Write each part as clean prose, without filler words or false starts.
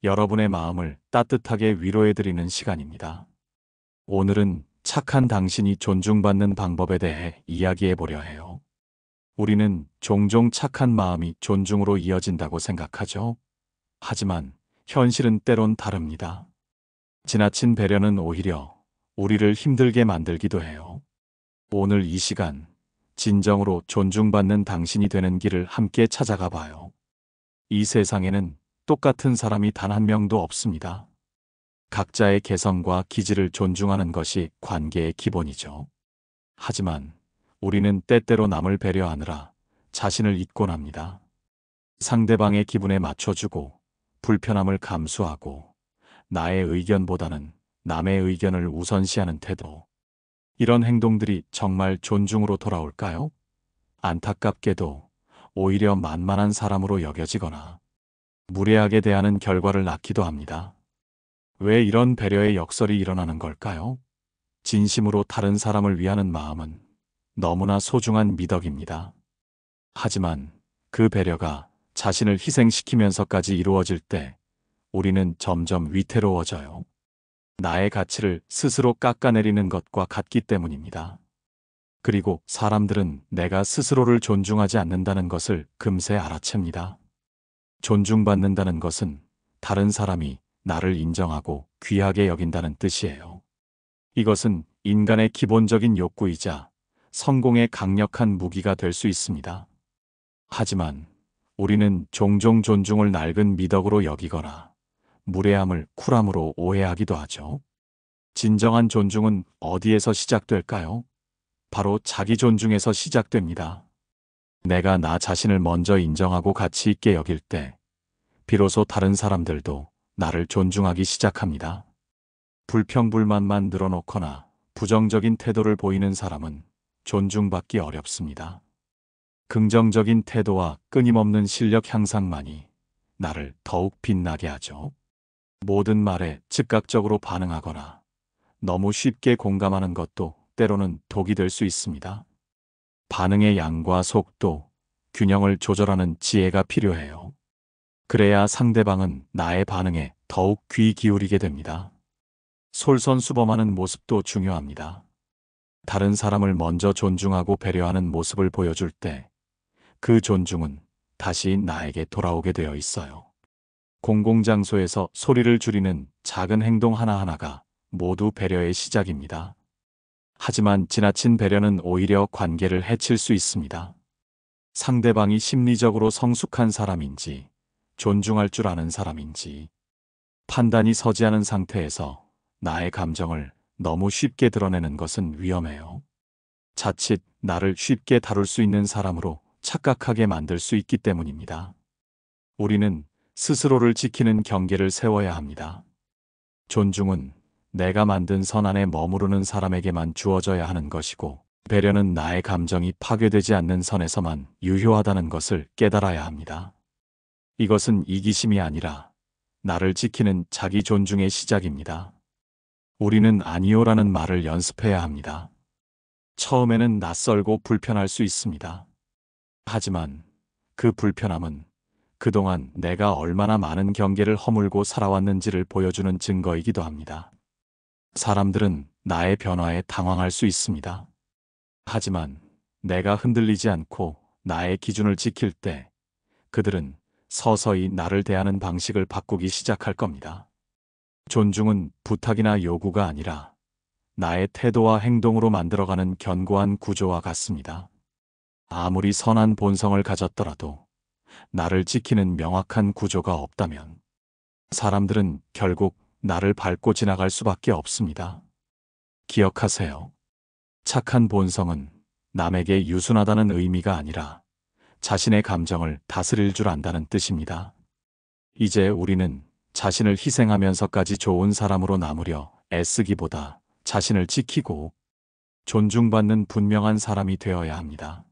여러분의 마음을 따뜻하게 위로해드리는 시간입니다. 오늘은 착한 당신이 존중받는 방법에 대해 이야기해 보려 해요. 우리는 종종 착한 마음이 존중으로 이어진다고 생각하죠. 하지만 현실은 때론 다릅니다. 지나친 배려는 오히려 우리를 힘들게 만들기도 해요. 오늘 이 시간, 진정으로 존중받는 당신이 되는 길을 함께 찾아가 봐요. 이 세상에는 똑같은 사람이 단 한 명도 없습니다. 각자의 개성과 기질을 존중하는 것이 관계의 기본이죠. 하지만 우리는 때때로 남을 배려하느라 자신을 잊곤 합니다. 상대방의 기분에 맞춰주고 불편함을 감수하고 나의 의견보다는 남의 의견을 우선시하는 태도. 이런 행동들이 정말 존중으로 돌아올까요? 안타깝게도 오히려 만만한 사람으로 여겨지거나 무례하게 대하는 결과를 낳기도 합니다. 왜 이런 배려의 역설이 일어나는 걸까요? 진심으로 다른 사람을 위하는 마음은 너무나 소중한 미덕입니다. 하지만 그 배려가 자신을 희생시키면서까지 이루어질 때 우리는 점점 위태로워져요. 나의 가치를 스스로 깎아내리는 것과 같기 때문입니다. 그리고 사람들은 내가 스스로를 존중하지 않는다는 것을 금세 알아챕니다. 존중받는다는 것은 다른 사람이 나를 인정하고 귀하게 여긴다는 뜻이에요. 이것은 인간의 기본적인 욕구이자 성공의 강력한 무기가 될 수 있습니다. 하지만 우리는 종종 존중을 낡은 미덕으로 여기거나 무례함을 쿨함으로 오해하기도 하죠. 진정한 존중은 어디에서 시작될까요? 바로 자기 존중에서 시작됩니다. 내가 나 자신을 먼저 인정하고 가치 있게 여길 때 비로소 다른 사람들도 나를 존중하기 시작합니다. 불평불만만 늘어놓거나 부정적인 태도를 보이는 사람은 존중받기 어렵습니다. 긍정적인 태도와 끊임없는 실력 향상만이 나를 더욱 빛나게 하죠. 모든 말에 즉각적으로 반응하거나 너무 쉽게 공감하는 것도 때로는 독이 될 수 있습니다. 반응의 양과 속도, 균형을 조절하는 지혜가 필요해요. 그래야 상대방은 나의 반응에 더욱 귀 기울이게 됩니다. 솔선수범하는 모습도 중요합니다. 다른 사람을 먼저 존중하고 배려하는 모습을 보여줄 때 그 존중은 다시 나에게 돌아오게 되어 있어요. 공공장소에서 소리를 줄이는 작은 행동 하나하나가 모두 배려의 시작입니다. 하지만 지나친 배려는 오히려 관계를 해칠 수 있습니다. 상대방이 심리적으로 성숙한 사람인지 존중할 줄 아는 사람인지 판단이 서지 않은 상태에서 나의 감정을 너무 쉽게 드러내는 것은 위험해요. 자칫 나를 쉽게 다룰 수 있는 사람으로 착각하게 만들 수 있기 때문입니다. 우리는 스스로를 지키는 경계를 세워야 합니다. 존중은 내가 만든 선 안에 머무르는 사람에게만 주어져야 하는 것이고, 배려는 나의 감정이 파괴되지 않는 선에서만 유효하다는 것을 깨달아야 합니다. 이것은 이기심이 아니라 나를 지키는 자기 존중의 시작입니다. 우리는 아니요라는 말을 연습해야 합니다. 처음에는 낯설고 불편할 수 있습니다. 하지만 그 불편함은 그동안 내가 얼마나 많은 경계를 허물고 살아왔는지를 보여주는 증거이기도 합니다. 사람들은 나의 변화에 당황할 수 있습니다. 하지만 내가 흔들리지 않고 나의 기준을 지킬 때 그들은 서서히 나를 대하는 방식을 바꾸기 시작할 겁니다. 존중은 부탁이나 요구가 아니라 나의 태도와 행동으로 만들어가는 견고한 구조와 같습니다. 아무리 선한 본성을 가졌더라도 나를 지키는 명확한 구조가 없다면 사람들은 결국 나를 밟고 지나갈 수밖에 없습니다. 기억하세요. 착한 본성은 남에게 유순하다는 의미가 아니라 자신의 감정을 다스릴 줄 안다는 뜻입니다. 이제 우리는 자신을 희생하면서까지 좋은 사람으로 남으려 애쓰기보다 자신을 지키고 존중받는 분명한 사람이 되어야 합니다.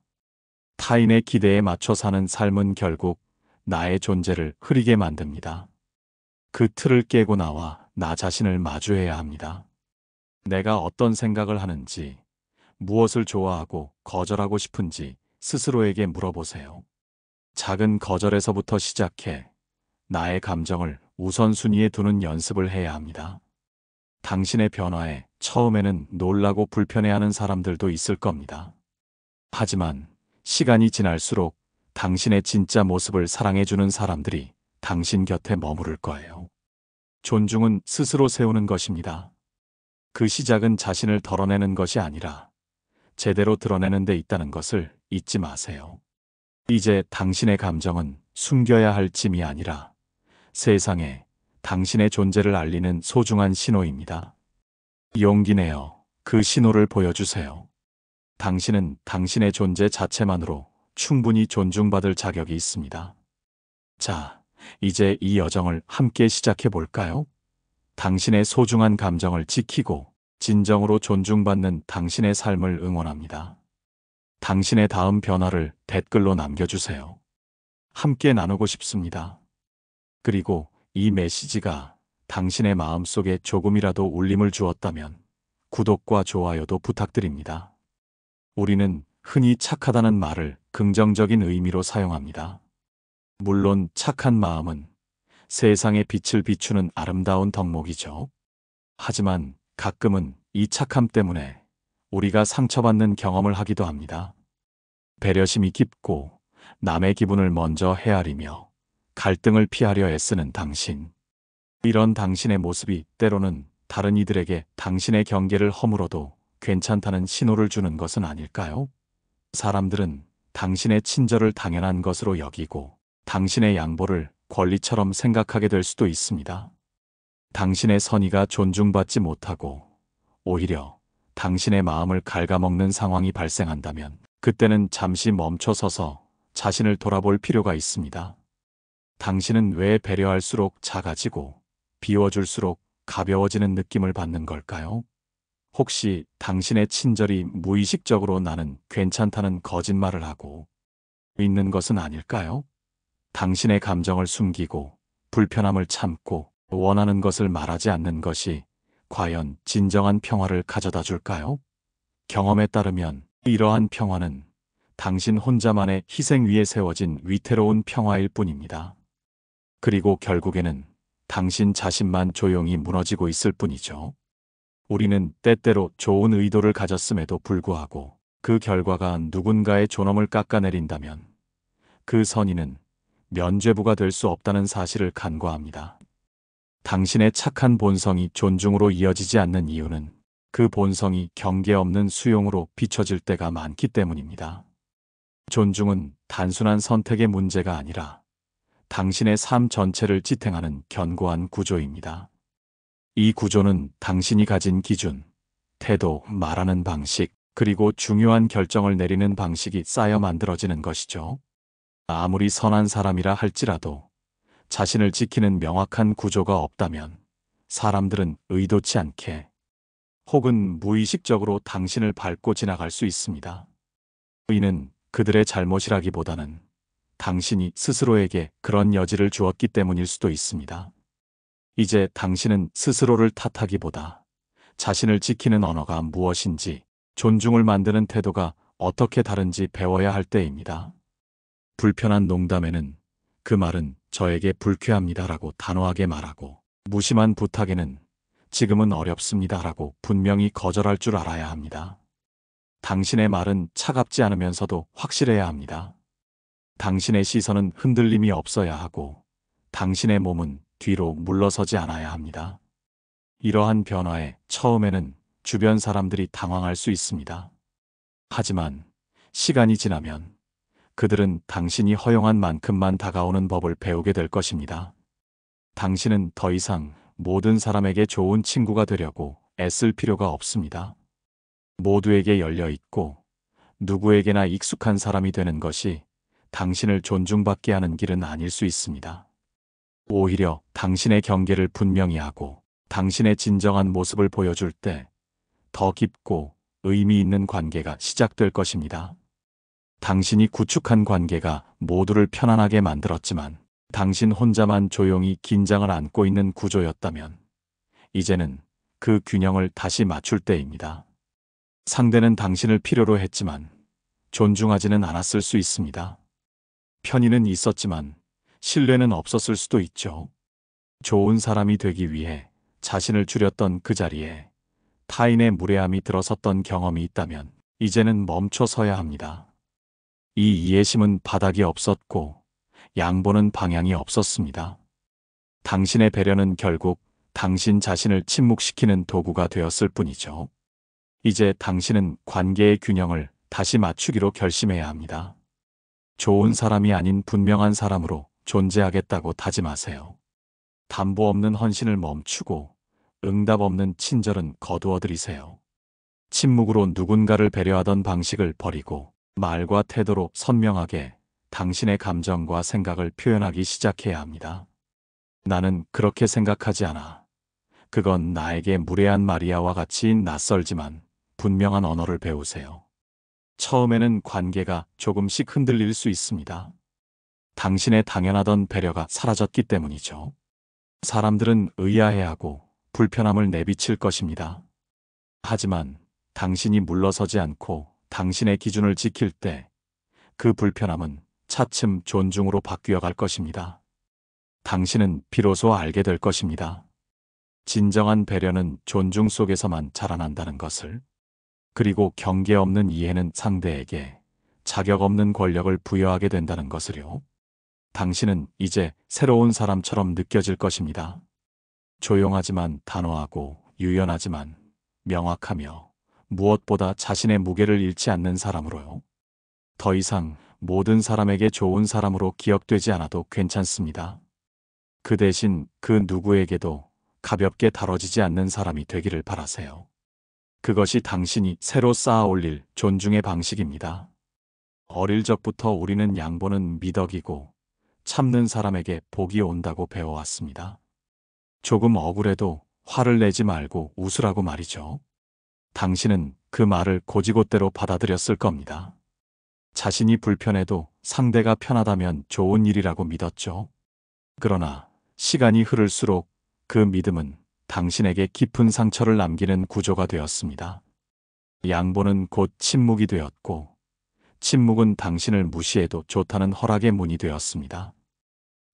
타인의 기대에 맞춰 사는 삶은 결국 나의 존재를 흐리게 만듭니다. 그 틀을 깨고 나와 나 자신을 마주해야 합니다. 내가 어떤 생각을 하는지, 무엇을 좋아하고 거절하고 싶은지 스스로에게 물어보세요. 작은 거절에서부터 시작해 나의 감정을 우선순위에 두는 연습을 해야 합니다. 당신의 변화에 처음에는 놀라고 불편해하는 사람들도 있을 겁니다. 하지만 시간이 지날수록 당신의 진짜 모습을 사랑해주는 사람들이 당신 곁에 머무를 거예요. 존중은 스스로 세우는 것입니다. 그 시작은 자신을 덜어내는 것이 아니라 제대로 드러내는 데 있다는 것을 잊지 마세요. 이제 당신의 감정은 숨겨야 할 짐이 아니라 세상에 당신의 존재를 알리는 소중한 신호입니다. 용기 내어 그 신호를 보여주세요. 당신은 당신의 존재 자체만으로 충분히 존중받을 자격이 있습니다. 자, 이제 이 여정을 함께 시작해 볼까요? 당신의 소중한 감정을 지키고 진정으로 존중받는 당신의 삶을 응원합니다. 당신의 다음 변화를 댓글로 남겨주세요. 함께 나누고 싶습니다. 그리고 이 메시지가 당신의 마음속에 조금이라도 울림을 주었다면 구독과 좋아요도 부탁드립니다. 우리는 흔히 착하다는 말을 긍정적인 의미로 사용합니다. 물론 착한 마음은 세상의 빛을 비추는 아름다운 덕목이죠. 하지만 가끔은 이 착함 때문에 우리가 상처받는 경험을 하기도 합니다. 배려심이 깊고 남의 기분을 먼저 헤아리며 갈등을 피하려 애쓰는 당신. 이런 당신의 모습이 때로는 다른 이들에게 당신의 경계를 허물어도 괜찮다는 신호를 주는 것은 아닐까요? 사람들은 당신의 친절을 당연한 것으로 여기고 당신의 양보를 권리처럼 생각하게 될 수도 있습니다. 당신의 선의가 존중받지 못하고 오히려 당신의 마음을 갉아먹는 상황이 발생한다면 그때는 잠시 멈춰서서 자신을 돌아볼 필요가 있습니다. 당신은 왜 배려할수록 작아지고 비워줄수록 가벼워지는 느낌을 받는 걸까요? 혹시 당신의 친절이 무의식적으로 나는 괜찮다는 거짓말을 하고 있는 것은 아닐까요? 당신의 감정을 숨기고 불편함을 참고 원하는 것을 말하지 않는 것이 과연 진정한 평화를 가져다 줄까요? 경험에 따르면 이러한 평화는 당신 혼자만의 희생 위에 세워진 위태로운 평화일 뿐입니다. 그리고 결국에는 당신 자신만 조용히 무너지고 있을 뿐이죠. 우리는 때때로 좋은 의도를 가졌음에도 불구하고 그 결과가 누군가의 존엄을 깎아내린다면 그 선의는 면죄부가 될 수 없다는 사실을 간과합니다. 당신의 착한 본성이 존중으로 이어지지 않는 이유는 그 본성이 경계 없는 수용으로 비춰질 때가 많기 때문입니다. 존중은 단순한 선택의 문제가 아니라 당신의 삶 전체를 지탱하는 견고한 구조입니다. 이 구조는 당신이 가진 기준, 태도, 말하는 방식, 그리고 중요한 결정을 내리는 방식이 쌓여 만들어지는 것이죠. 아무리 선한 사람이라 할지라도 자신을 지키는 명확한 구조가 없다면 사람들은 의도치 않게 혹은 무의식적으로 당신을 밟고 지나갈 수 있습니다. 이는 그들의 잘못이라기보다는 당신이 스스로에게 그런 여지를 주었기 때문일 수도 있습니다. 이제 당신은 스스로를 탓하기보다 자신을 지키는 언어가 무엇인지, 존중을 만드는 태도가 어떻게 다른지 배워야 할 때입니다. 불편한 농담에는 그 말은 저에게 불쾌합니다라고 단호하게 말하고, 무심한 부탁에는 지금은 어렵습니다라고 분명히 거절할 줄 알아야 합니다. 당신의 말은 차갑지 않으면서도 확실해야 합니다. 당신의 시선은 흔들림이 없어야 하고 당신의 몸은 뒤로 물러서지 않아야 합니다. 이러한 변화에 처음에는 주변 사람들이 당황할 수 있습니다. 하지만 시간이 지나면 그들은 당신이 허용한 만큼만 다가오는 법을 배우게 될 것입니다. 당신은 더 이상 모든 사람에게 좋은 친구가 되려고 애쓸 필요가 없습니다. 모두에게 열려 있고 누구에게나 익숙한 사람이 되는 것이 당신을 존중받게 하는 길은 아닐 수 있습니다. 오히려 당신의 경계를 분명히 하고 당신의 진정한 모습을 보여줄 때 더 깊고 의미 있는 관계가 시작될 것입니다. 당신이 구축한 관계가 모두를 편안하게 만들었지만 당신 혼자만 조용히 긴장을 안고 있는 구조였다면 이제는 그 균형을 다시 맞출 때입니다. 상대는 당신을 필요로 했지만 존중하지는 않았을 수 있습니다. 편의는 있었지만 신뢰는 없었을 수도 있죠. 좋은 사람이 되기 위해 자신을 줄였던 그 자리에 타인의 무례함이 들어섰던 경험이 있다면 이제는 멈춰서야 합니다. 이 이해심은 바닥이 없었고 양보는 방향이 없었습니다. 당신의 배려는 결국 당신 자신을 침묵시키는 도구가 되었을 뿐이죠. 이제 당신은 관계의 균형을 다시 맞추기로 결심해야 합니다. 좋은 사람이 아닌 분명한 사람으로 존재하겠다고 다짐하세요. 담보 없는 헌신을 멈추고 응답 없는 친절은 거두어들이세요. 침묵으로 누군가를 배려하던 방식을 버리고 말과 태도로 선명하게 당신의 감정과 생각을 표현하기 시작해야 합니다. 나는 그렇게 생각하지 않아. 그건 나에게 무례한 말이야와 같이 낯설지만 분명한 언어를 배우세요. 처음에는 관계가 조금씩 흔들릴 수 있습니다. 당신의 당연하던 배려가 사라졌기 때문이죠. 사람들은 의아해하고 불편함을 내비칠 것입니다. 하지만 당신이 물러서지 않고 당신의 기준을 지킬 때 그 불편함은 차츰 존중으로 바뀌어 갈 것입니다. 당신은 비로소 알게 될 것입니다. 진정한 배려는 존중 속에서만 자라난다는 것을. 그리고 경계 없는 이해는 상대에게 자격 없는 권력을 부여하게 된다는 것을요. 당신은 이제 새로운 사람처럼 느껴질 것입니다. 조용하지만 단호하고 유연하지만 명확하며 무엇보다 자신의 무게를 잃지 않는 사람으로요. 더 이상 모든 사람에게 좋은 사람으로 기억되지 않아도 괜찮습니다. 그 대신 그 누구에게도 가볍게 다뤄지지 않는 사람이 되기를 바라세요. 그것이 당신이 새로 쌓아 올릴 존중의 방식입니다. 어릴 적부터 우리는 양보는 미덕이고 참는 사람에게 복이 온다고 배워왔습니다. 조금 억울해도 화를 내지 말고 웃으라고 말이죠. 당신은 그 말을 고지곳대로 받아들였을 겁니다. 자신이 불편해도 상대가 편하다면 좋은 일이라고 믿었죠. 그러나 시간이 흐를수록 그 믿음은 당신에게 깊은 상처를 남기는 구조가 되었습니다. 양보는 곧 침묵이 되었고, 침묵은 당신을 무시해도 좋다는 허락의 문이 되었습니다.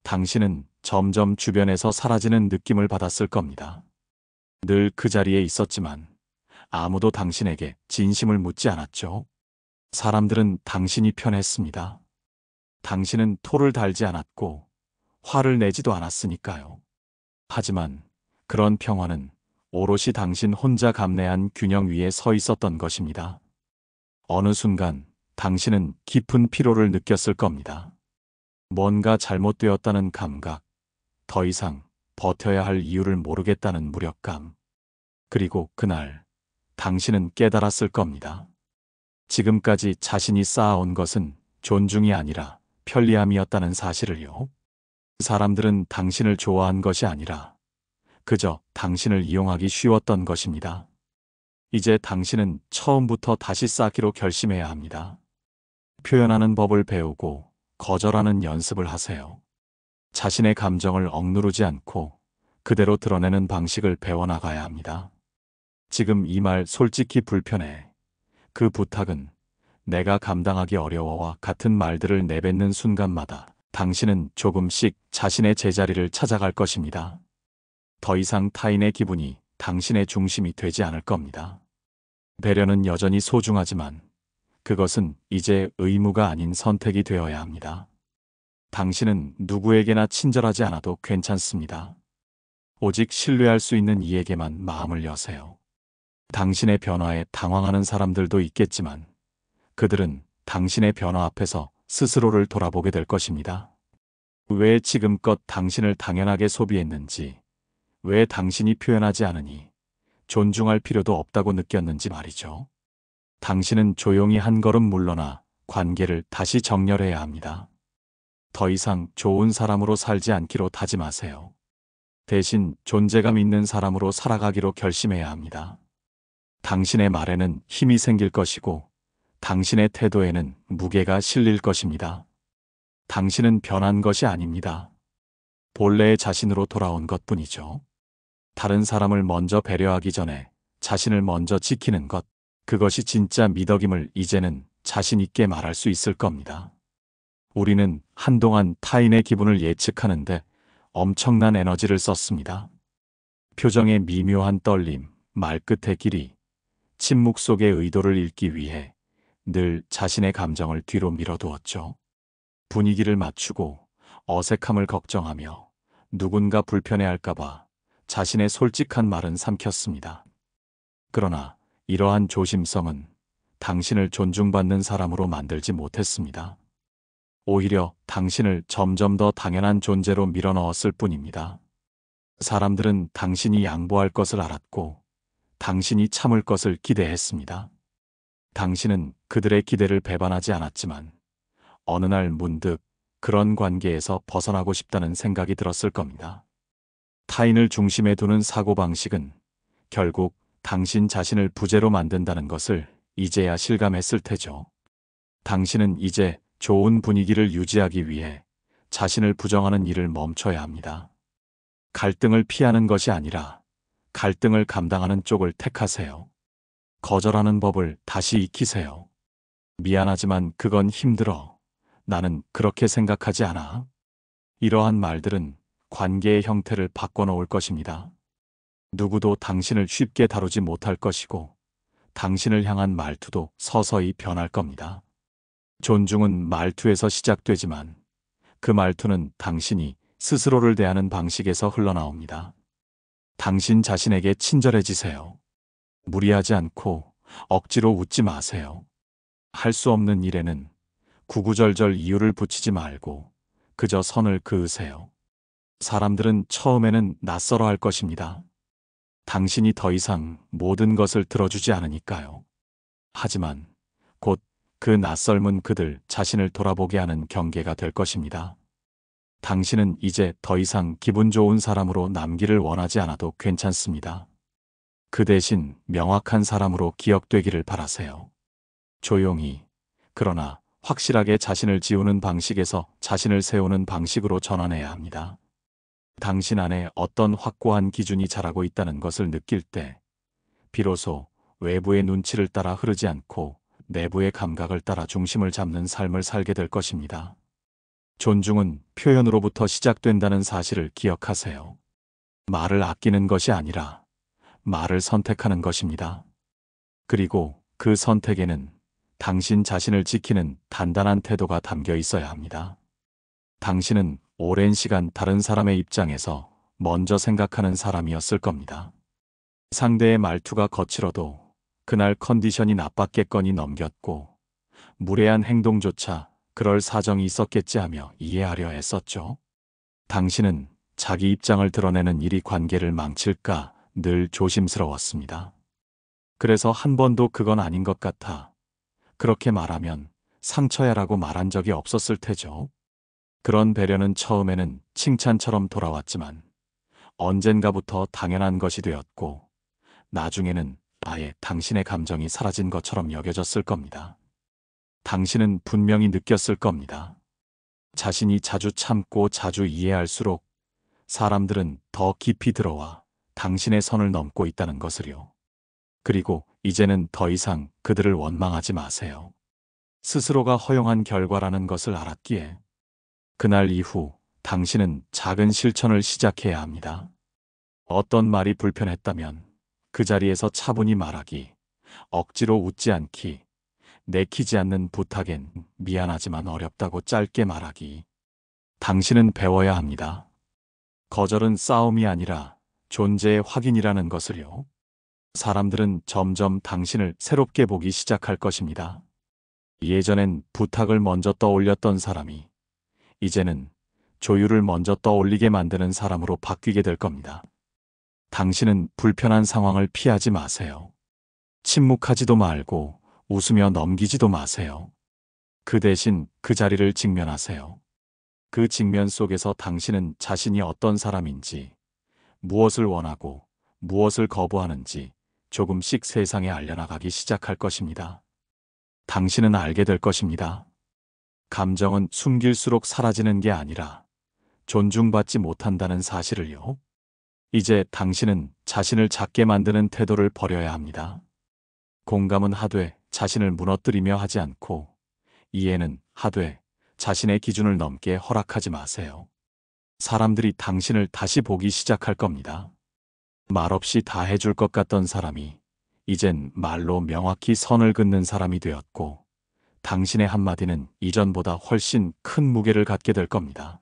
당신은 점점 주변에서 사라지는 느낌을 받았을 겁니다. 늘 그 자리에 있었지만 아무도 당신에게 진심을 묻지 않았죠. 사람들은 당신이 편했습니다. 당신은 토를 달지 않았고 화를 내지도 않았으니까요. 하지만 그런 평화는 오롯이 당신 혼자 감내한 균형 위에 서 있었던 것입니다. 어느 순간 당신은 깊은 피로를 느꼈을 겁니다. 뭔가 잘못되었다는 감각, 더 이상 버텨야 할 이유를 모르겠다는 무력감. 그리고 그날 당신은 깨달았을 겁니다. 지금까지 자신이 쌓아온 것은 존중이 아니라 편리함이었다는 사실을요. 사람들은 당신을 좋아한 것이 아니라 그저 당신을 이용하기 쉬웠던 것입니다. 이제 당신은 처음부터 다시 쌓기로 결심해야 합니다. 표현하는 법을 배우고 거절하는 연습을 하세요. 자신의 감정을 억누르지 않고 그대로 드러내는 방식을 배워나가야 합니다. 지금 이 말 솔직히 불편해. 그 부탁은 내가 감당하기 어려워와 같은 말들을 내뱉는 순간마다 당신은 조금씩 자신의 제자리를 찾아갈 것입니다. 더 이상 타인의 기분이 당신의 중심이 되지 않을 겁니다. 배려는 여전히 소중하지만 그것은 이제 의무가 아닌 선택이 되어야 합니다. 당신은 누구에게나 친절하지 않아도 괜찮습니다. 오직 신뢰할 수 있는 이에게만 마음을 여세요. 당신의 변화에 당황하는 사람들도 있겠지만 그들은 당신의 변화 앞에서 스스로를 돌아보게 될 것입니다. 왜 지금껏 당신을 당연하게 소비했는지, 왜 당신이 표현하지 않으니 존중할 필요도 없다고 느꼈는지 말이죠. 당신은 조용히 한 걸음 물러나 관계를 다시 정렬해야 합니다. 더 이상 좋은 사람으로 살지 않기로 다짐하세요. 대신 존재감 있는 사람으로 살아가기로 결심해야 합니다. 당신의 말에는 힘이 생길 것이고 당신의 태도에는 무게가 실릴 것입니다. 당신은 변한 것이 아닙니다. 본래의 자신으로 돌아온 것뿐이죠. 다른 사람을 먼저 배려하기 전에 자신을 먼저 지키는 것, 그것이 진짜 미덕임을 이제는 자신 있게 말할 수 있을 겁니다. 우리는 한동안 타인의 기분을 예측하는데 엄청난 에너지를 썼습니다. 표정의 미묘한 떨림, 말끝의 길이, 침묵 속의 의도를 읽기 위해 늘 자신의 감정을 뒤로 밀어두었죠. 분위기를 맞추고 어색함을 걱정하며 누군가 불편해할까봐 자신의 솔직한 말은 삼켰습니다. 그러나 이러한 조심성은 당신을 존중받는 사람으로 만들지 못했습니다. 오히려 당신을 점점 더 당연한 존재로 밀어넣었을 뿐입니다. 사람들은 당신이 양보할 것을 알았고 당신이 참을 것을 기대했습니다. 당신은 그들의 기대를 배반하지 않았지만 어느 날 문득 그런 관계에서 벗어나고 싶다는 생각이 들었을 겁니다. 타인을 중심에 두는 사고방식은 결국 당신 자신을 부재로 만든다는 것을 이제야 실감했을 테죠. 당신은 이제 좋은 분위기를 유지하기 위해 자신을 부정하는 일을 멈춰야 합니다. 갈등을 피하는 것이 아니라 갈등을 감당하는 쪽을 택하세요. 거절하는 법을 다시 익히세요. 미안하지만 그건 힘들어. 나는 그렇게 생각하지 않아. 이러한 말들은 관계의 형태를 바꿔놓을 것입니다. 누구도 당신을 쉽게 다루지 못할 것이고 당신을 향한 말투도 서서히 변할 겁니다. 존중은 말투에서 시작되지만 그 말투는 당신이 스스로를 대하는 방식에서 흘러나옵니다. 당신 자신에게 친절해지세요. 무리하지 않고 억지로 웃지 마세요. 할 수 없는 일에는 구구절절 이유를 붙이지 말고 그저 선을 그으세요. 사람들은 처음에는 낯설어 할 것입니다. 당신이 더 이상 모든 것을 들어주지 않으니까요. 하지만 곧 그 낯설문 그들 자신을 돌아보게 하는 경계가 될 것입니다. 당신은 이제 더 이상 기분 좋은 사람으로 남기를 원하지 않아도 괜찮습니다. 그 대신 명확한 사람으로 기억되기를 바라세요. 조용히, 그러나 확실하게 자신을 지우는 방식에서 자신을 세우는 방식으로 전환해야 합니다. 당신 안에 어떤 확고한 기준이 자라고 있다는 것을 느낄 때, 비로소 외부의 눈치를 따라 흐르지 않고 내부의 감각을 따라 중심을 잡는 삶을 살게 될 것입니다. 존중은 표현으로부터 시작된다는 사실을 기억하세요. 말을 아끼는 것이 아니라 말을 선택하는 것입니다. 그리고 그 선택에는 당신 자신을 지키는 단단한 태도가 담겨 있어야 합니다. 당신은 오랜 시간 다른 사람의 입장에서 먼저 생각하는 사람이었을 겁니다. 상대의 말투가 거칠어도 그날 컨디션이 나빴겠거니 넘겼고 무례한 행동조차 그럴 사정이 있었겠지 하며 이해하려 했었죠. 당신은 자기 입장을 드러내는 일이 관계를 망칠까 늘 조심스러웠습니다. 그래서 한 번도 그건 아닌 것 같아. 그렇게 말하면 상처야라고 말한 적이 없었을 테죠. 그런 배려는 처음에는 칭찬처럼 돌아왔지만 언젠가부터 당연한 것이 되었고 나중에는 아예 당신의 감정이 사라진 것처럼 여겨졌을 겁니다. 당신은 분명히 느꼈을 겁니다. 자신이 자주 참고 자주 이해할수록 사람들은 더 깊이 들어와 당신의 선을 넘고 있다는 것을요. 그리고 이제는 더 이상 그들을 원망하지 마세요. 스스로가 허용한 결과라는 것을 알았기에 그날 이후 당신은 작은 실천을 시작해야 합니다. 어떤 말이 불편했다면 그 자리에서 차분히 말하기, 억지로 웃지 않기, 내키지 않는 부탁엔 미안하지만 어렵다고 짧게 말하기. 당신은 배워야 합니다. 거절은 싸움이 아니라 존재의 확인이라는 것을요. 사람들은 점점 당신을 새롭게 보기 시작할 것입니다. 예전엔 부탁을 먼저 떠올렸던 사람이 이제는 조율을 먼저 떠올리게 만드는 사람으로 바뀌게 될 겁니다. 당신은 불편한 상황을 피하지 마세요. 침묵하지도 말고 웃으며 넘기지도 마세요. 그 대신 그 자리를 직면하세요. 그 직면 속에서 당신은 자신이 어떤 사람인지, 무엇을 원하고 무엇을 거부하는지 조금씩 세상에 알려나가기 시작할 것입니다. 당신은 알게 될 것입니다. 감정은 숨길수록 사라지는 게 아니라 존중받지 못한다는 사실을요. 이제 당신은 자신을 작게 만드는 태도를 버려야 합니다. 공감은 하되 자신을 무너뜨리며 하지 않고 이해는 하되 자신의 기준을 넘게 허락하지 마세요. 사람들이 당신을 다시 보기 시작할 겁니다. 말없이 다 해줄 것 같던 사람이 이젠 말로 명확히 선을 긋는 사람이 되었고, 당신의 한마디는 이전보다 훨씬 큰 무게를 갖게 될 겁니다.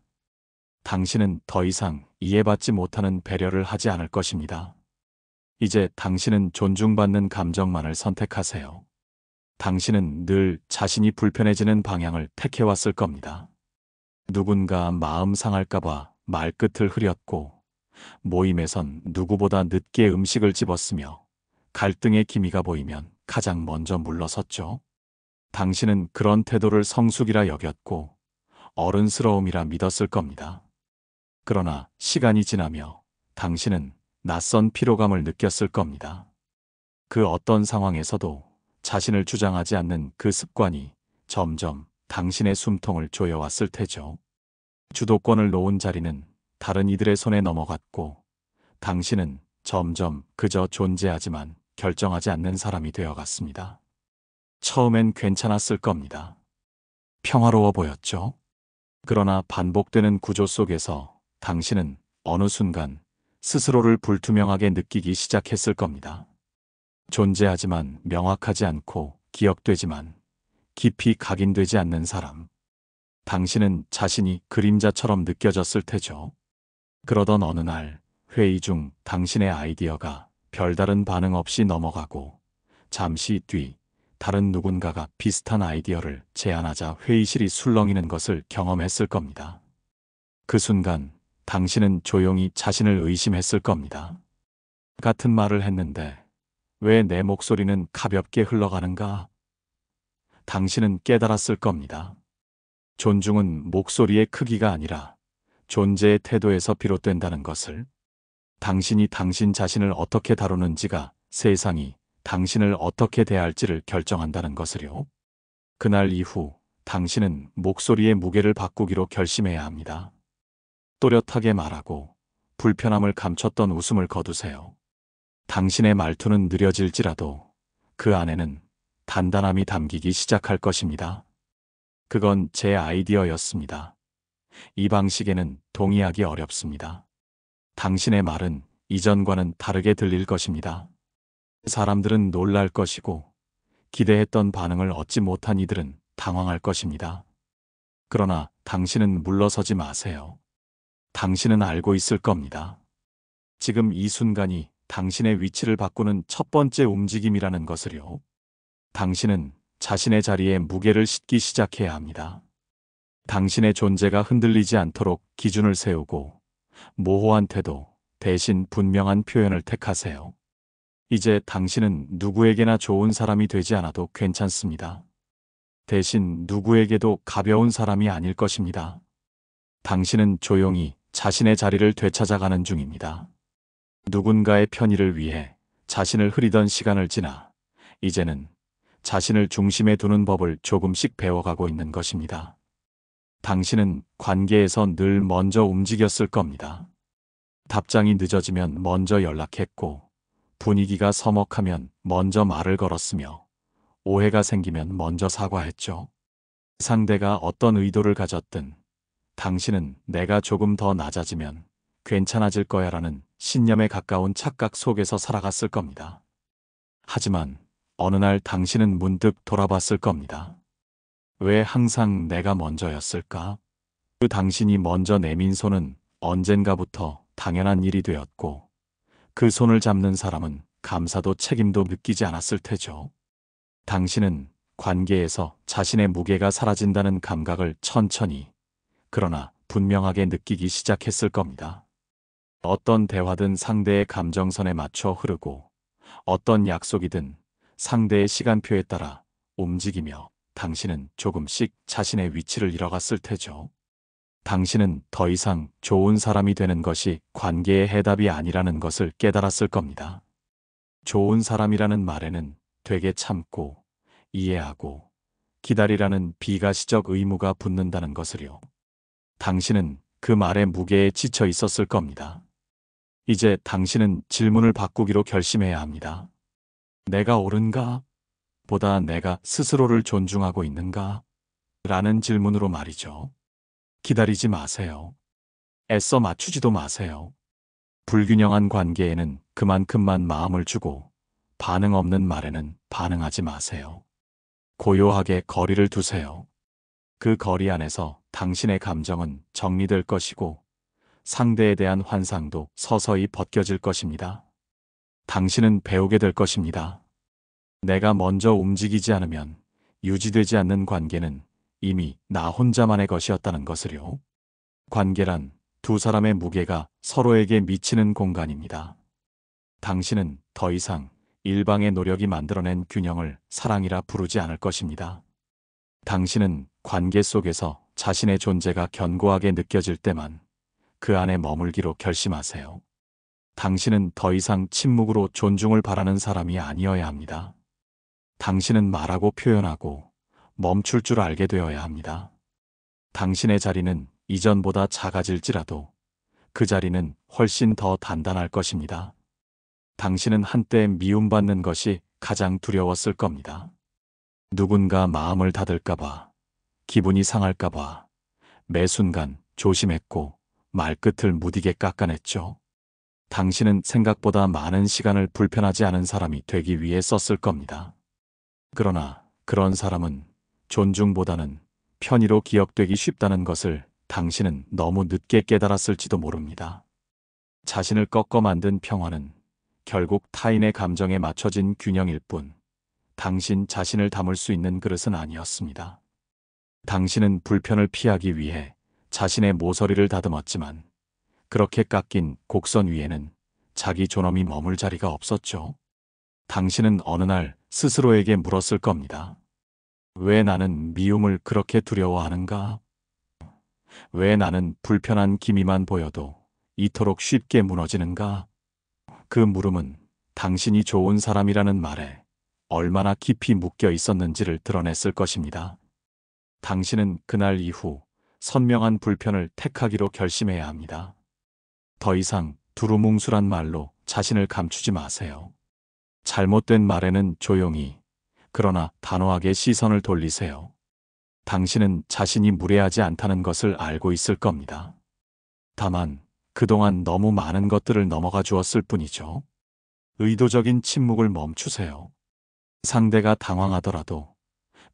당신은 더 이상 이해받지 못하는 배려를 하지 않을 것입니다. 이제 당신은 존중받는 감정만을 선택하세요. 당신은 늘 자신이 불편해지는 방향을 택해왔을 겁니다. 누군가 마음 상할까봐 말끝을 흐렸고, 모임에선 누구보다 늦게 음식을 집었으며, 갈등의 기미가 보이면 가장 먼저 물러섰죠. 당신은 그런 태도를 성숙이라 여겼고, 어른스러움이라 믿었을 겁니다. 그러나 시간이 지나며 당신은 낯선 피로감을 느꼈을 겁니다. 그 어떤 상황에서도 자신을 주장하지 않는 그 습관이 점점 당신의 숨통을 조여왔을 테죠. 주도권을 놓은 자리는 다른 이들의 손에 넘어갔고, 당신은 점점 그저 존재하지만 결정하지 않는 사람이 되어갔습니다. 처음엔 괜찮았을 겁니다. 평화로워 보였죠. 그러나 반복되는 구조 속에서 당신은 어느 순간 스스로를 불투명하게 느끼기 시작했을 겁니다. 존재하지만 명확하지 않고 기억되지만 깊이 각인되지 않는 사람. 당신은 자신이 그림자처럼 느껴졌을 테죠. 그러던 어느 날 회의 중 당신의 아이디어가 별다른 반응 없이 넘어가고, 잠시 뒤 다른 누군가가 비슷한 아이디어를 제안하자 회의실이 술렁이는 것을 경험했을 겁니다. 그 순간 당신은 조용히 자신을 의심했을 겁니다. 같은 말을 했는데 왜 내 목소리는 가볍게 흘러가는가? 당신은 깨달았을 겁니다. 존중은 목소리의 크기가 아니라 존재의 태도에서 비롯된다는 것을. 당신이 당신 자신을 어떻게 다루는지가 세상이 당신을 어떻게 대할지를 결정한다는 것을요. 그날 이후 당신은 목소리의 무게를 바꾸기로 결심해야 합니다. 또렷하게 말하고 불편함을 감췄던 웃음을 거두세요. 당신의 말투는 느려질지라도 그 안에는 단단함이 담기기 시작할 것입니다. 그건 제 아이디어였습니다. 이 방식에는 동의하기 어렵습니다. 당신의 말은 이전과는 다르게 들릴 것입니다. 사람들은 놀랄 것이고, 기대했던 반응을 얻지 못한 이들은 당황할 것입니다. 그러나 당신은 물러서지 마세요. 당신은 알고 있을 겁니다. 지금 이 순간이 당신의 위치를 바꾸는 첫 번째 움직임이라는 것을요. 당신은 자신의 자리에 무게를 싣기 시작해야 합니다. 당신의 존재가 흔들리지 않도록 기준을 세우고, 모호한 태도 대신 분명한 표현을 택하세요. 이제 당신은 누구에게나 좋은 사람이 되지 않아도 괜찮습니다. 대신 누구에게도 가벼운 사람이 아닐 것입니다. 당신은 조용히 자신의 자리를 되찾아가는 중입니다. 누군가의 편의를 위해 자신을 흐리던 시간을 지나 이제는 자신을 중심에 두는 법을 조금씩 배워가고 있는 것입니다. 당신은 관계에서 늘 먼저 움직였을 겁니다. 답장이 늦어지면 먼저 연락했고, 분위기가 서먹하면 먼저 말을 걸었으며, 오해가 생기면 먼저 사과했죠. 상대가 어떤 의도를 가졌든 당신은 내가 조금 더 낮아지면 괜찮아질 거야라는 신념에 가까운 착각 속에서 살아갔을 겁니다. 하지만 어느 날 당신은 문득 돌아봤을 겁니다. 왜 항상 내가 먼저였을까? 그 당신이 먼저 내민 손은 언젠가부터 당연한 일이 되었고, 그 손을 잡는 사람은 감사도 책임도 느끼지 않았을 테죠. 당신은 관계에서 자신의 무게가 사라진다는 감각을 천천히, 그러나 분명하게 느끼기 시작했을 겁니다. 어떤 대화든 상대의 감정선에 맞춰 흐르고, 어떤 약속이든 상대의 시간표에 따라 움직이며 당신은 조금씩 자신의 위치를 잃어갔을 테죠. 당신은 더 이상 좋은 사람이 되는 것이 관계의 해답이 아니라는 것을 깨달았을 겁니다. 좋은 사람이라는 말에는 되게 참고, 이해하고, 기다리라는 비가시적 의무가 붙는다는 것을요. 당신은 그 말의 무게에 지쳐 있었을 겁니다. 이제 당신은 질문을 바꾸기로 결심해야 합니다. 내가 옳은가? 보다 내가 스스로를 존중하고 있는가? 라는 질문으로 말이죠. 기다리지 마세요. 애써 맞추지도 마세요. 불균형한 관계에는 그만큼만 마음을 주고 반응 없는 말에는 반응하지 마세요. 고요하게 거리를 두세요. 그 거리 안에서 당신의 감정은 정리될 것이고 상대에 대한 환상도 서서히 벗겨질 것입니다. 당신은 배우게 될 것입니다. 내가 먼저 움직이지 않으면 유지되지 않는 관계는 이미 나 혼자만의 것이었다는 것을요. 관계란 두 사람의 무게가 서로에게 미치는 공간입니다. 당신은 더 이상 일방의 노력이 만들어낸 균형을 사랑이라 부르지 않을 것입니다. 당신은 관계 속에서 자신의 존재가 견고하게 느껴질 때만 그 안에 머물기로 결심하세요. 당신은 더 이상 침묵으로 존중을 바라는 사람이 아니어야 합니다. 당신은 말하고 표현하고 멈출 줄 알게 되어야 합니다. 당신의 자리는 이전보다 작아질지라도 그 자리는 훨씬 더 단단할 것입니다. 당신은 한때 미움받는 것이 가장 두려웠을 겁니다. 누군가 마음을 닫을까봐, 기분이 상할까봐 매 순간 조심했고 말끝을 무디게 깎아냈죠. 당신은 생각보다 많은 시간을 불편하지 않은 사람이 되기 위해 썼을 겁니다. 그러나 그런 사람은 존중보다는 편의로 기억되기 쉽다는 것을 당신은 너무 늦게 깨달았을지도 모릅니다. 자신을 꺾어 만든 평화는 결국 타인의 감정에 맞춰진 균형일 뿐 당신 자신을 담을 수 있는 그릇은 아니었습니다. 당신은 불편을 피하기 위해 자신의 모서리를 다듬었지만 그렇게 깎인 곡선 위에는 자기 존엄이 머물 자리가 없었죠. 당신은 어느 날 스스로에게 물었을 겁니다. 왜 나는 미움을 그렇게 두려워하는가? 왜 나는 불편한 기미만 보여도 이토록 쉽게 무너지는가? 그 물음은 당신이 좋은 사람이라는 말에 얼마나 깊이 묶여 있었는지를 드러냈을 것입니다. 당신은 그날 이후 선명한 불편을 택하기로 결심해야 합니다. 더 이상 두루뭉술한 말로 자신을 감추지 마세요. 잘못된 말에는 조용히, 그러나 단호하게 시선을 돌리세요. 당신은 자신이 무례하지 않다는 것을 알고 있을 겁니다. 다만 그동안 너무 많은 것들을 넘어가 주었을 뿐이죠. 의도적인 침묵을 멈추세요. 상대가 당황하더라도,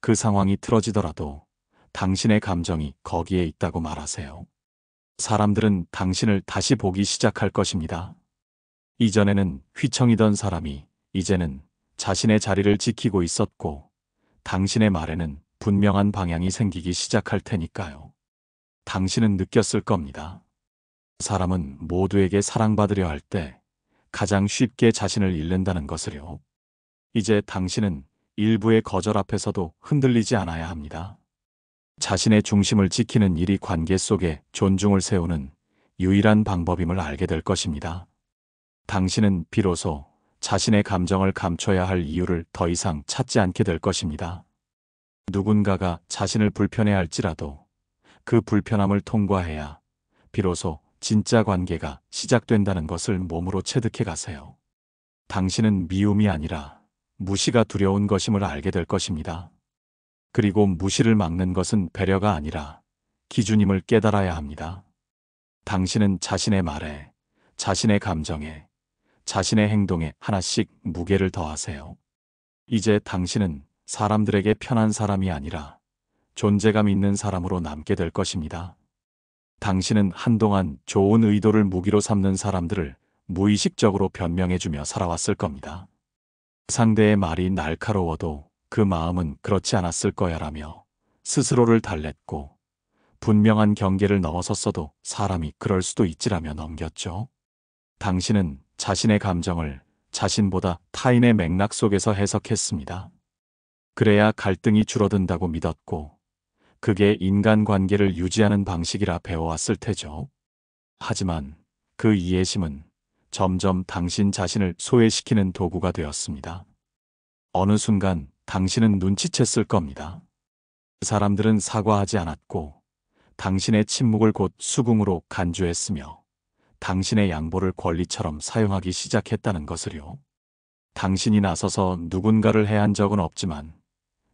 그 상황이 틀어지더라도 당신의 감정이 거기에 있다고 말하세요. 사람들은 당신을 다시 보기 시작할 것입니다. 이전에는 휘청이던 사람이 이제는 자신의 자리를 지키고 있었고 당신의 말에는 분명한 방향이 생기기 시작할 테니까요. 당신은 느꼈을 겁니다. 사람은 모두에게 사랑받으려 할 때 가장 쉽게 자신을 잃는다는 것을요. 이제 당신은 일부의 거절 앞에서도 흔들리지 않아야 합니다. 자신의 중심을 지키는 일이 관계 속에 존중을 세우는 유일한 방법임을 알게 될 것입니다. 당신은 비로소 자신의 감정을 감춰야 할 이유를 더 이상 찾지 않게 될 것입니다. 누군가가 자신을 불편해할지라도 그 불편함을 통과해야 비로소 진짜 관계가 시작된다는 것을 몸으로 체득해 가세요. 당신은 미움이 아니라 무시가 두려운 것임을 알게 될 것입니다. 그리고 무시를 막는 것은 배려가 아니라 기준임을 깨달아야 합니다. 당신은 자신의 말에, 자신의 감정에, 자신의 행동에 하나씩 무게를 더하세요. 이제 당신은 사람들에게 편한 사람이 아니라 존재감 있는 사람으로 남게 될 것입니다. 당신은 한동안 좋은 의도를 무기로 삼는 사람들을 무의식적으로 변명해주며 살아왔을 겁니다. 상대의 말이 날카로워도 그 마음은 그렇지 않았을 거야라며 스스로를 달랬고 분명한 경계를 넘어섰어도 사람이 그럴 수도 있지라며 넘겼죠. 당신은 자신의 감정을 자신보다 타인의 맥락 속에서 해석했습니다. 그래야 갈등이 줄어든다고 믿었고 그게 인간관계를 유지하는 방식이라 배워왔을 테죠. 하지만 그 이해심은 점점 당신 자신을 소외시키는 도구가 되었습니다. 어느 순간 당신은 눈치챘을 겁니다. 사람들은 사과하지 않았고 당신의 침묵을 곧 수긍으로 간주했으며 당신의 양보를 권리처럼 사용하기 시작했다는 것을요. 당신이 나서서 누군가를 해한 적은 없지만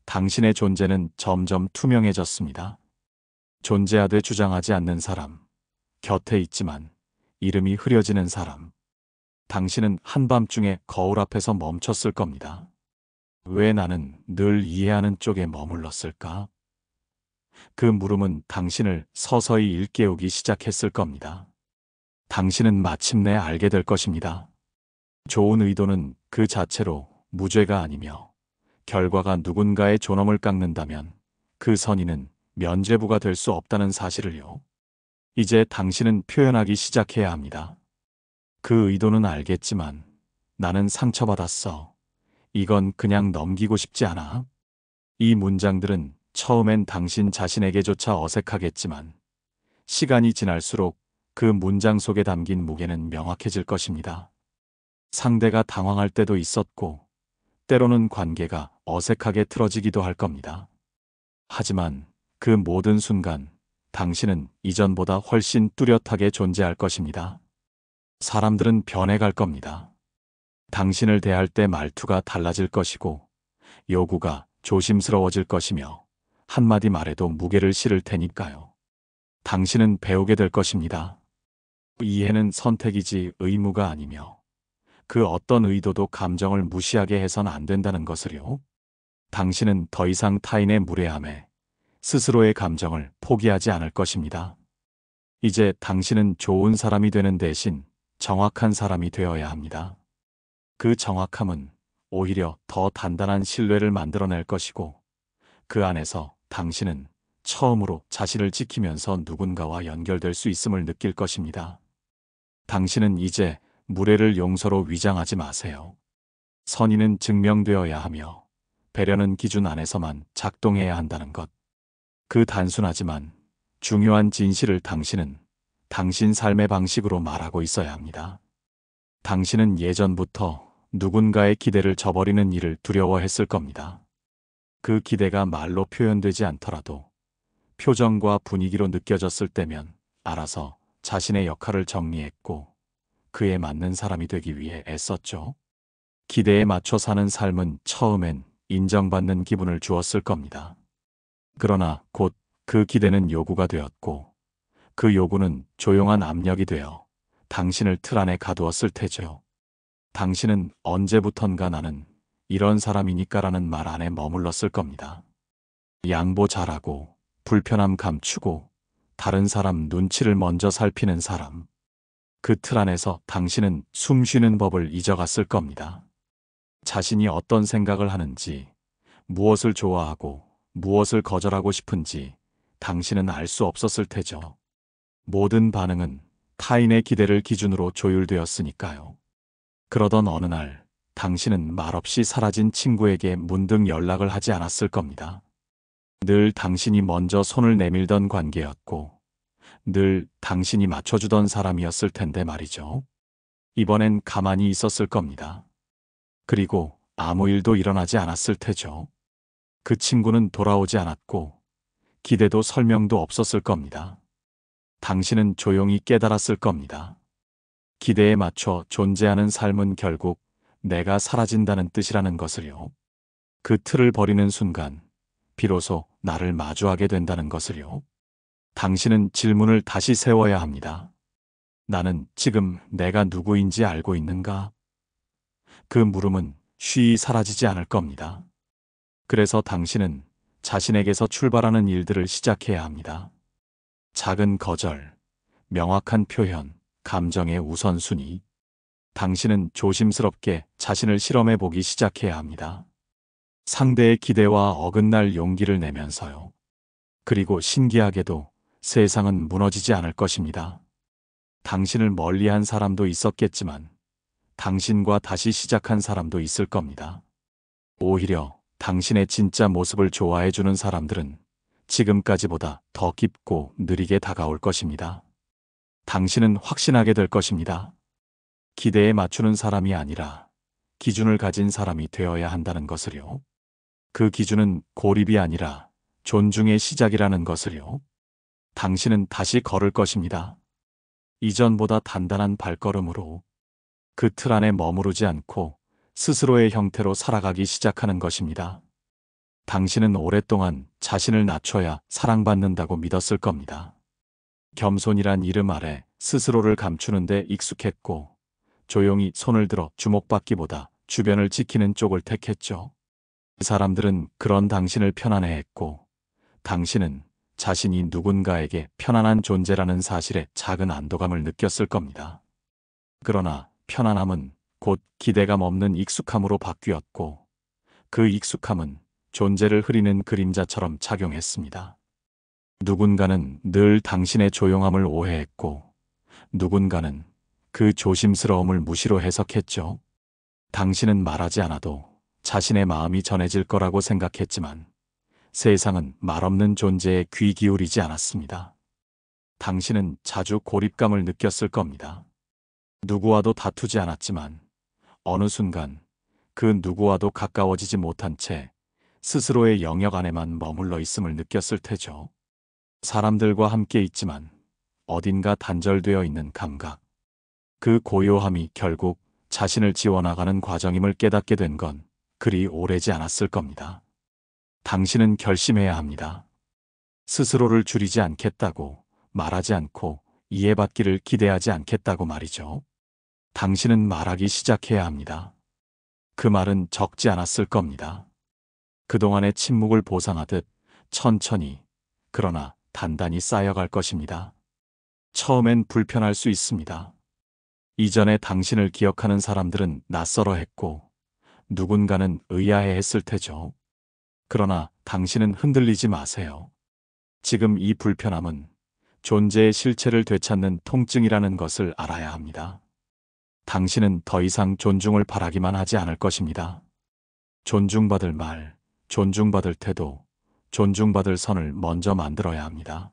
당신의 존재는 점점 투명해졌습니다. 존재하되 주장하지 않는 사람, 곁에 있지만 이름이 흐려지는 사람. 당신은 한밤중에 거울 앞에서 멈췄을 겁니다. 왜 나는 늘 이해하는 쪽에 머물렀을까? 그 물음은 당신을 서서히 일깨우기 시작했을 겁니다. 당신은 마침내 알게 될 것입니다. 좋은 의도는 그 자체로 무죄가 아니며 결과가 누군가의 존엄을 깎는다면 그 선의는 면죄부가 될 수 없다는 사실을요. 이제 당신은 표현하기 시작해야 합니다. 그 의도는 알겠지만 나는 상처받았어. 이건 그냥 넘기고 싶지 않아. 이 문장들은 처음엔 당신 자신에게조차 어색하겠지만 시간이 지날수록 그 문장 속에 담긴 무게는 명확해질 것입니다. 상대가 당황할 때도 있었고 때로는 관계가 어색하게 틀어지기도 할 겁니다. 하지만 그 모든 순간 당신은 이전보다 훨씬 뚜렷하게 존재할 것입니다. 사람들은 변해갈 겁니다. 당신을 대할 때 말투가 달라질 것이고 요구가 조심스러워질 것이며 한마디 말에도 무게를 실을 테니까요. 당신은 배우게 될 것입니다. 이해는 선택이지 의무가 아니며 그 어떤 의도도 감정을 무시하게 해선 안 된다는 것을요. 당신은 더 이상 타인의 무례함에 스스로의 감정을 포기하지 않을 것입니다. 이제 당신은 좋은 사람이 되는 대신 정확한 사람이 되어야 합니다. 그 정확함은 오히려 더 단단한 신뢰를 만들어낼 것이고 그 안에서 당신은 처음으로 자신을 지키면서 누군가와 연결될 수 있음을 느낄 것입니다. 당신은 이제 무례를 용서로 위장하지 마세요. 선의는 증명되어야 하며 배려는 기준 안에서만 작동해야 한다는 것. 그 단순하지만 중요한 진실을 당신은 당신 삶의 방식으로 말하고 있어야 합니다. 당신은 예전부터 누군가의 기대를 저버리는 일을 두려워했을 겁니다. 그 기대가 말로 표현되지 않더라도 표정과 분위기로 느껴졌을 때면 알아서 자신의 역할을 정리했고 그에 맞는 사람이 되기 위해 애썼죠. 기대에 맞춰 사는 삶은 처음엔 인정받는 기분을 주었을 겁니다. 그러나 곧 그 기대는 요구가 되었고 그 요구는 조용한 압력이 되어 당신을 틀 안에 가두었을 테죠. 당신은 언제부턴가 나는 이런 사람이니까라는 말 안에 머물렀을 겁니다. 양보 잘하고 불편함 감추고 다른 사람 눈치를 먼저 살피는 사람. 그 틀 안에서 당신은 숨 쉬는 법을 잊어갔을 겁니다. 자신이 어떤 생각을 하는지, 무엇을 좋아하고 무엇을 거절하고 싶은지 당신은 알 수 없었을 테죠. 모든 반응은 타인의 기대를 기준으로 조율되었으니까요. 그러던 어느 날 당신은 말없이 사라진 친구에게 문득 연락을 하지 않았을 겁니다. 늘 당신이 먼저 손을 내밀던 관계였고 늘 당신이 맞춰주던 사람이었을 텐데 말이죠. 이번엔 가만히 있었을 겁니다. 그리고 아무 일도 일어나지 않았을 테죠. 그 친구는 돌아오지 않았고 기대도 설명도 없었을 겁니다. 당신은 조용히 깨달았을 겁니다. 기대에 맞춰 존재하는 삶은 결국 내가 사라진다는 뜻이라는 것을요. 그 틀을 버리는 순간 비로소 나를 마주하게 된다는 것을요. 당신은 질문을 다시 세워야 합니다. 나는 지금 내가 누구인지 알고 있는가? 그 물음은 쉬이 사라지지 않을 겁니다. 그래서 당신은 자신에게서 출발하는 일들을 시작해야 합니다. 작은 거절, 명확한 표현, 감정의 우선순위. 당신은 조심스럽게 자신을 실험해 보기 시작해야 합니다. 상대의 기대와 어긋날 용기를 내면서요. 그리고 신기하게도 세상은 무너지지 않을 것입니다. 당신을 멀리한 사람도 있었겠지만 당신과 다시 시작한 사람도 있을 겁니다. 오히려 당신의 진짜 모습을 좋아해주는 사람들은 지금까지보다 더 깊고 느리게 다가올 것입니다. 당신은 확신하게 될 것입니다. 기대에 맞추는 사람이 아니라 기준을 가진 사람이 되어야 한다는 것을요. 그 기준은 고립이 아니라 존중의 시작이라는 것을요. 당신은 다시 걸을 것입니다. 이전보다 단단한 발걸음으로 그 틀 안에 머무르지 않고 스스로의 형태로 살아가기 시작하는 것입니다. 당신은 오랫동안 자신을 낮춰야 사랑받는다고 믿었을 겁니다. 겸손이란 이름 아래 스스로를 감추는 데 익숙했고 조용히 손을 들어 주목받기보다 주변을 지키는 쪽을 택했죠. 사람들은 그런 당신을 편안해했고 당신은 자신이 누군가에게 편안한 존재라는 사실에 작은 안도감을 느꼈을 겁니다. 그러나 편안함은 곧 기대감 없는 익숙함으로 바뀌었고 그 익숙함은 존재를 흐리는 그림자처럼 작용했습니다. 누군가는 늘 당신의 조용함을 오해했고 누군가는 그 조심스러움을 무시로 해석했죠. 당신은 말하지 않아도 자신의 마음이 전해질 거라고 생각했지만 세상은 말없는 존재에 귀 기울이지 않았습니다. 당신은 자주 고립감을 느꼈을 겁니다. 누구와도 다투지 않았지만 어느 순간 그 누구와도 가까워지지 못한 채 스스로의 영역 안에만 머물러 있음을 느꼈을 테죠. 사람들과 함께 있지만 어딘가 단절되어 있는 감각. 그 고요함이 결국 자신을 지워나가는 과정임을 깨닫게 된 건 그리 오래지 않았을 겁니다. 당신은 결심해야 합니다. 스스로를 줄이지 않겠다고 말하지 않고 이해받기를 기대하지 않겠다고 말이죠. 당신은 말하기 시작해야 합니다. 그 말은 적지 않았을 겁니다. 그동안의 침묵을 보상하듯 천천히 그러나 단단히 쌓여갈 것입니다. 처음엔 불편할 수 있습니다. 이전에 당신을 기억하는 사람들은 낯설어했고 누군가는 의아해했을 테죠. 그러나 당신은 흔들리지 마세요. 지금 이 불편함은 존재의 실체를 되찾는 통증이라는 것을 알아야 합니다. 당신은 더 이상 존중을 바라기만 하지 않을 것입니다. 존중받을 말, 존중받을 태도, 존중받을 선을 먼저 만들어야 합니다.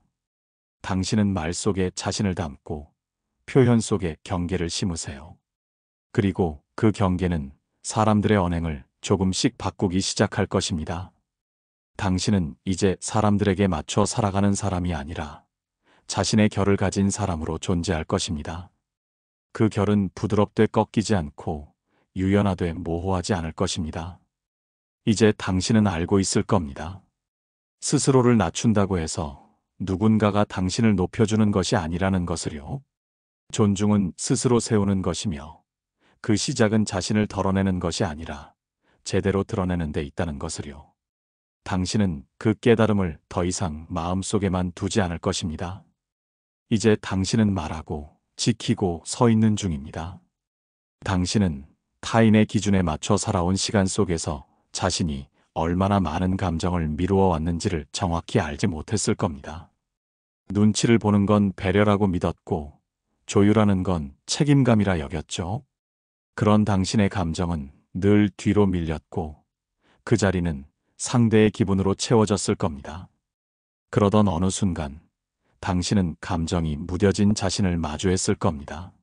당신은 말 속에 자신을 담고 표현 속에 경계를 심으세요. 그리고 그 경계는 사람들의 언행을 조금씩 바꾸기 시작할 것입니다. 당신은 이제 사람들에게 맞춰 살아가는 사람이 아니라 자신의 결을 가진 사람으로 존재할 것입니다. 그 결은 부드럽되 꺾이지 않고 유연하되 모호하지 않을 것입니다. 이제 당신은 알고 있을 겁니다. 스스로를 낮춘다고 해서 누군가가 당신을 높여주는 것이 아니라는 것을요. 존중은 스스로 세우는 것이며 그 시작은 자신을 덜어내는 것이 아니라 제대로 드러내는 데 있다는 것을요. 당신은 그 깨달음을 더 이상 마음속에만 두지 않을 것입니다. 이제 당신은 말하고 지키고 서 있는 중입니다. 당신은 타인의 기준에 맞춰 살아온 시간 속에서 자신이 얼마나 많은 감정을 미루어 왔는지를 정확히 알지 못했을 겁니다. 눈치를 보는 건 배려라고 믿었고 조율하는 건 책임감이라 여겼죠. 그런 당신의 감정은 늘 뒤로 밀렸고 그 자리는 상대의 기분으로 채워졌을 겁니다. 그러던 어느 순간 당신은 감정이 무뎌진 자신을 마주했을 겁니다.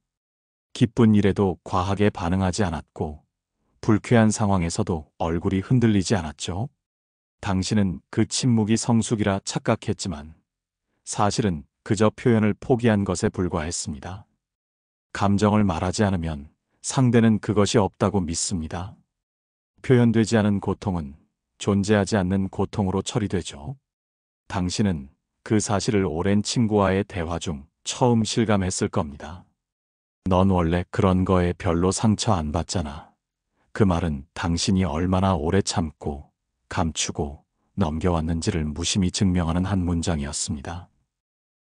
기쁜 일에도 과하게 반응하지 않았고 불쾌한 상황에서도 얼굴이 흔들리지 않았죠. 당신은 그 침묵이 성숙이라 착각했지만 사실은 그저 표현을 포기한 것에 불과했습니다. 감정을 말하지 않으면 상대는 그것이 없다고 믿습니다. 표현되지 않은 고통은 존재하지 않는 고통으로 처리되죠. 당신은 그 사실을 오랜 친구와의 대화 중 처음 실감했을 겁니다. 넌 원래 그런 거에 별로 상처 안 받잖아. 그 말은 당신이 얼마나 오래 참고 감추고 넘겨왔는지를 무심히 증명하는 한 문장이었습니다.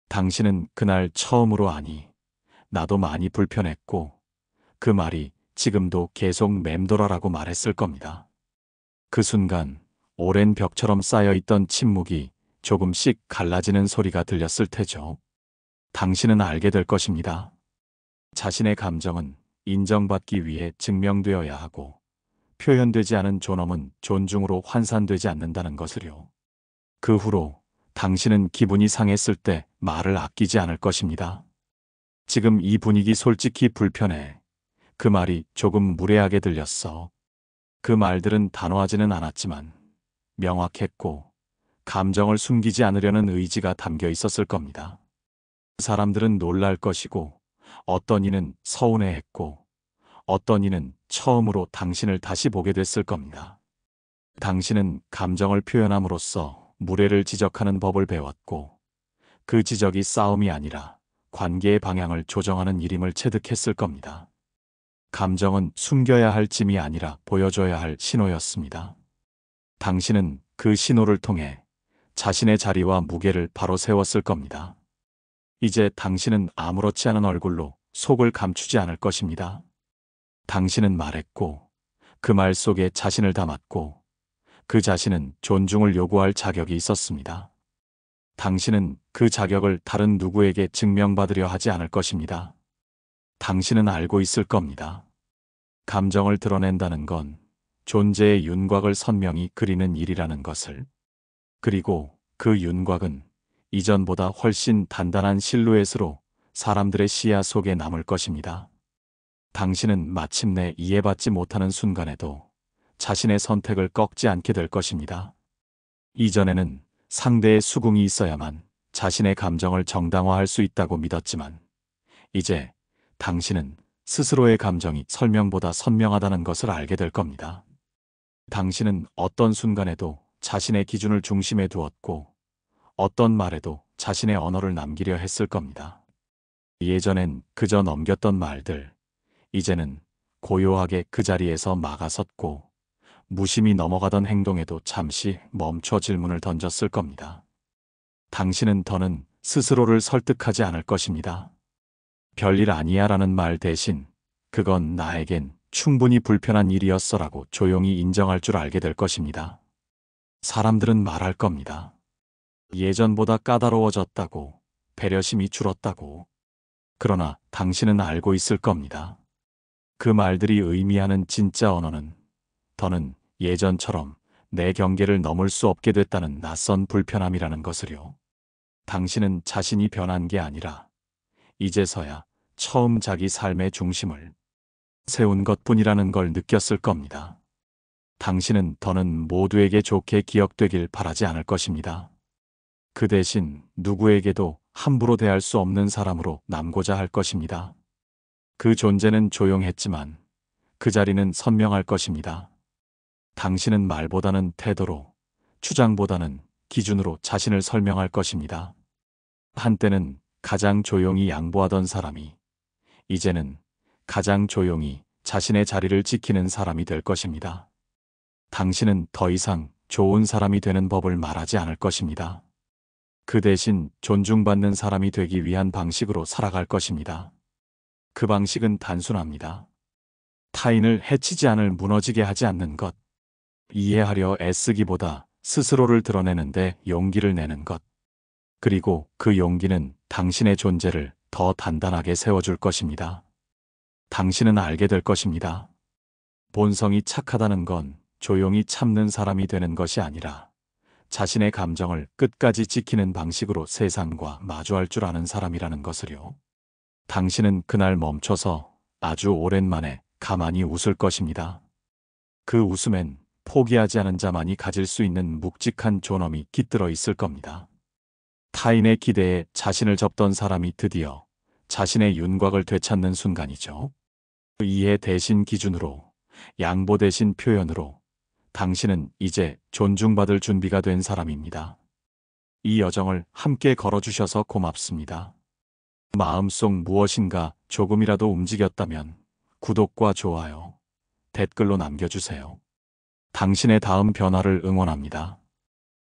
당신은 그날 처음으로 아니, 나도 많이 불편했고 그 말이 지금도 계속 맴돌아라고 말했을 겁니다. 그 순간 오랜 벽처럼 쌓여있던 침묵이 조금씩 갈라지는 소리가 들렸을 테죠. 당신은 알게 될 것입니다. 자신의 감정은 인정받기 위해 증명되어야 하고 표현되지 않은 존엄은 존중으로 환산되지 않는다는 것을요. 그 후로 당신은 기분이 상했을 때 말을 아끼지 않을 것입니다. 지금 이 분위기 솔직히 불편해. 그 말이 조금 무례하게 들렸어. 그 말들은 단호하지는 않았지만 명확했고 감정을 숨기지 않으려는 의지가 담겨 있었을 겁니다. 사람들은 놀랄 것이고 어떤 이는 서운해했고 어떤 이는 처음으로 당신을 다시 보게 됐을 겁니다. 당신은 감정을 표현함으로써 무례를 지적하는 법을 배웠고 그 지적이 싸움이 아니라 관계의 방향을 조정하는 일임을 체득했을 겁니다. 감정은 숨겨야 할 짐이 아니라 보여줘야 할 신호였습니다. 당신은 그 신호를 통해 자신의 자리와 무게를 바로 세웠을 겁니다. 이제 당신은 아무렇지 않은 얼굴로 속을 감추지 않을 것입니다. 당신은 말했고, 그 말 속에 자신을 담았고, 그 자신은 존중을 요구할 자격이 있었습니다. 당신은 그 자격을 다른 누구에게 증명받으려 하지 않을 것입니다. 당신은 알고 있을 겁니다. 감정을 드러낸다는 건 존재의 윤곽을 선명히 그리는 일이라는 것을. 그리고 그 윤곽은 이전보다 훨씬 단단한 실루엣으로 사람들의 시야 속에 남을 것입니다. 당신은 마침내 이해받지 못하는 순간에도 자신의 선택을 꺾지 않게 될 것입니다. 이전에는 상대의 수긍이 있어야만 자신의 감정을 정당화할 수 있다고 믿었지만, 이제 당신은 스스로의 감정이 설명보다 선명하다는 것을 알게 될 겁니다. 당신은 어떤 순간에도 자신의 기준을 중심에 두었고, 어떤 말에도 자신의 언어를 남기려 했을 겁니다. 예전엔 그저 넘겼던 말들, 이제는 고요하게 그 자리에서 막아섰고, 무심히 넘어가던 행동에도 잠시 멈춰 질문을 던졌을 겁니다. 당신은 더는 스스로를 설득하지 않을 것입니다. 별일 아니야 라는 말 대신 그건 나에겐 충분히 불편한 일이었어라고 조용히 인정할 줄 알게 될 것입니다. 사람들은 말할 겁니다. 예전보다 까다로워졌다고, 배려심이 줄었다고. 그러나 당신은 알고 있을 겁니다. 그 말들이 의미하는 진짜 언어는 더는 예전처럼 내 경계를 넘을 수 없게 됐다는 낯선 불편함이라는 것을요. 당신은 자신이 변한 게 아니라 이제서야 처음 자기 삶의 중심을 세운 것뿐이라는 걸 느꼈을 겁니다. 당신은 더는 모두에게 좋게 기억되길 바라지 않을 것입니다. 그 대신 누구에게도 함부로 대할 수 없는 사람으로 남고자 할 것입니다. 그 존재는 조용했지만 그 자리는 선명할 것입니다. 당신은 말보다는 태도로, 주장보다는 기준으로 자신을 설명할 것입니다. 한때는 가장 조용히 양보하던 사람이 이제는 가장 조용히 자신의 자리를 지키는 사람이 될 것입니다. 당신은 더 이상 좋은 사람이 되는 법을 말하지 않을 것입니다. 그 대신 존중받는 사람이 되기 위한 방식으로 살아갈 것입니다. 그 방식은 단순합니다. 타인을 해치지 않을 무너지게 하지 않는 것. 이해하려 애쓰기보다 스스로를 드러내는데 용기를 내는 것. 그리고 그 용기는 당신의 존재를 더 단단하게 세워줄 것입니다. 당신은 알게 될 것입니다. 본성이 착하다는 건 조용히 참는 사람이 되는 것이 아니라 자신의 감정을 끝까지 지키는 방식으로 세상과 마주할 줄 아는 사람이라는 것을요. 당신은 그날 멈춰서 아주 오랜만에 가만히 웃을 것입니다. 그 웃음엔 포기하지 않은 자만이 가질 수 있는 묵직한 존엄이 깃들어 있을 겁니다. 타인의 기대에 자신을 접던 사람이 드디어 자신의 윤곽을 되찾는 순간이죠. 이해 대신 기준으로, 양보 대신 표현으로 당신은 이제 존중받을 준비가 된 사람입니다. 이 여정을 함께 걸어주셔서 고맙습니다. 마음속 무엇인가 조금이라도 움직였다면 구독과 좋아요, 댓글로 남겨주세요. 당신의 다음 변화를 응원합니다.